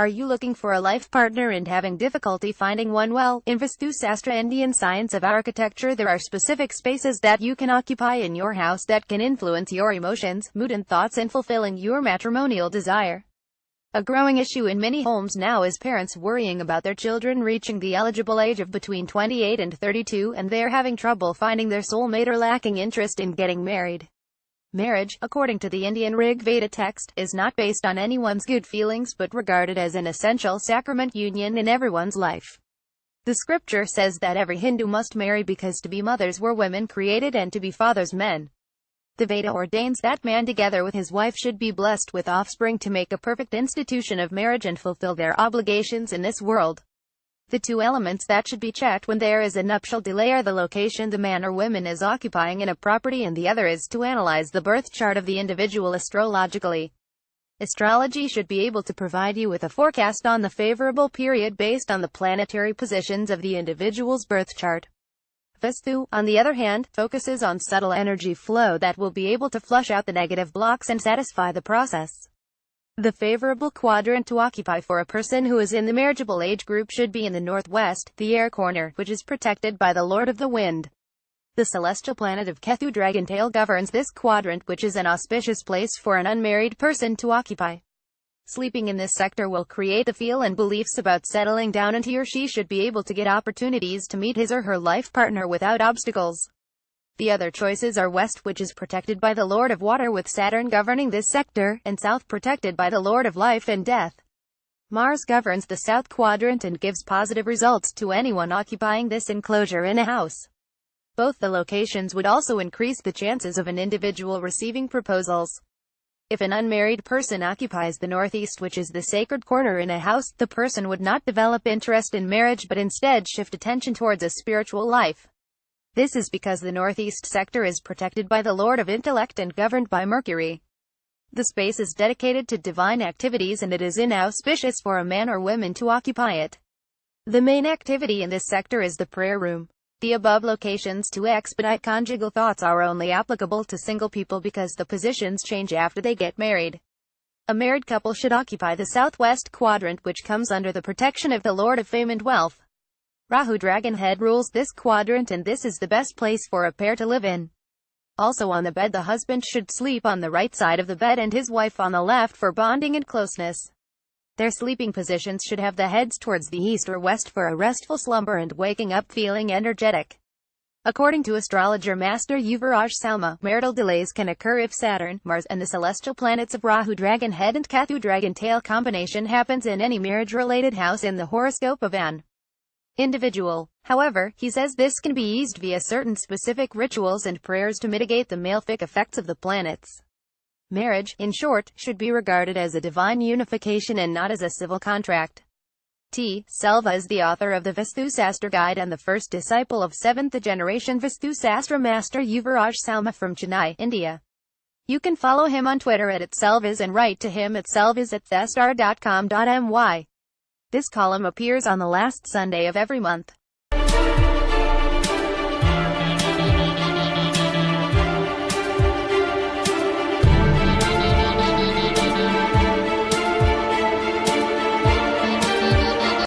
Are you looking for a life partner and having difficulty finding one? Well, in Vasthu Sastra Indian science of architecture, there are specific spaces that you can occupy in your house that can influence your emotions, mood and thoughts in fulfilling your matrimonial desire. A growing issue in many homes now is parents worrying about their children reaching the eligible age of between 28 and 32, and they're having trouble finding their soulmate or lacking interest in getting married. Marriage, according to the Indian Rig Veda text, is not based on anyone's good feelings but regarded as an essential sacrament union in everyone's life. The scripture says that every Hindu must marry because to be mothers were women created and to be fathers men. The Veda ordains that man together with his wife should be blessed with offspring to make a perfect institution of marriage and fulfill their obligations in this world. The two elements that should be checked when there is a nuptial delay are the location the man or woman is occupying in a property, and the other is to analyze the birth chart of the individual astrologically. Astrology should be able to provide you with a forecast on the favorable period based on the planetary positions of the individual's birth chart. Vasthu, on the other hand, focuses on subtle energy flow that will be able to flush out the negative blocks and satisfy the process. The favorable quadrant to occupy for a person who is in the marriageable age group should be in the northwest, the air corner, which is protected by the Lord of the Wind. The celestial planet of Ketu Dragontail governs this quadrant, which is an auspicious place for an unmarried person to occupy. Sleeping in this sector will create the feel and beliefs about settling down, and he or she should be able to get opportunities to meet his or her life partner without obstacles. The other choices are west, which is protected by the Lord of Water with Saturn governing this sector, and south, protected by the Lord of Life and Death. Mars governs the south quadrant and gives positive results to anyone occupying this enclosure in a house. Both the locations would also increase the chances of an individual receiving proposals. If an unmarried person occupies the northeast, which is the sacred corner in a house, the person would not develop interest in marriage but instead shift attention towards a spiritual life. This is because the northeast sector is protected by the Lord of Intellect and governed by Mercury. The space is dedicated to divine activities, and it is inauspicious for a man or woman to occupy it. The main activity in this sector is the prayer room. The above locations to expedite conjugal thoughts are only applicable to single people because the positions change after they get married. A married couple should occupy the southwest quadrant, which comes under the protection of the Lord of Fame and Wealth. Rahu Dragonhead rules this quadrant, and this is the best place for a pair to live in. Also on the bed, the husband should sleep on the right side of the bed and his wife on the left for bonding and closeness. Their sleeping positions should have the heads towards the east or west for a restful slumber and waking up feeling energetic. According to astrologer Master Yuvraj Salma, marital delays can occur if Saturn, Mars, and the celestial planets of Rahu Dragonhead and Ketu Dragontail combination happens in any marriage-related house in the horoscope of an individual. However, he says this can be eased via certain specific rituals and prayers to mitigate the malefic effects of the planets. Marriage, in short, should be regarded as a divine unification and not as a civil contract. T. Selva is the author of the Vasthu Sastra Guide and the first disciple of 7th generation Vasthu Sastra Master Yuvraj Salma from Chennai, India. You can follow him on Twitter at @Selvas and write to him at selvas@thestar.com.my. This column appears on the last Sunday of every month.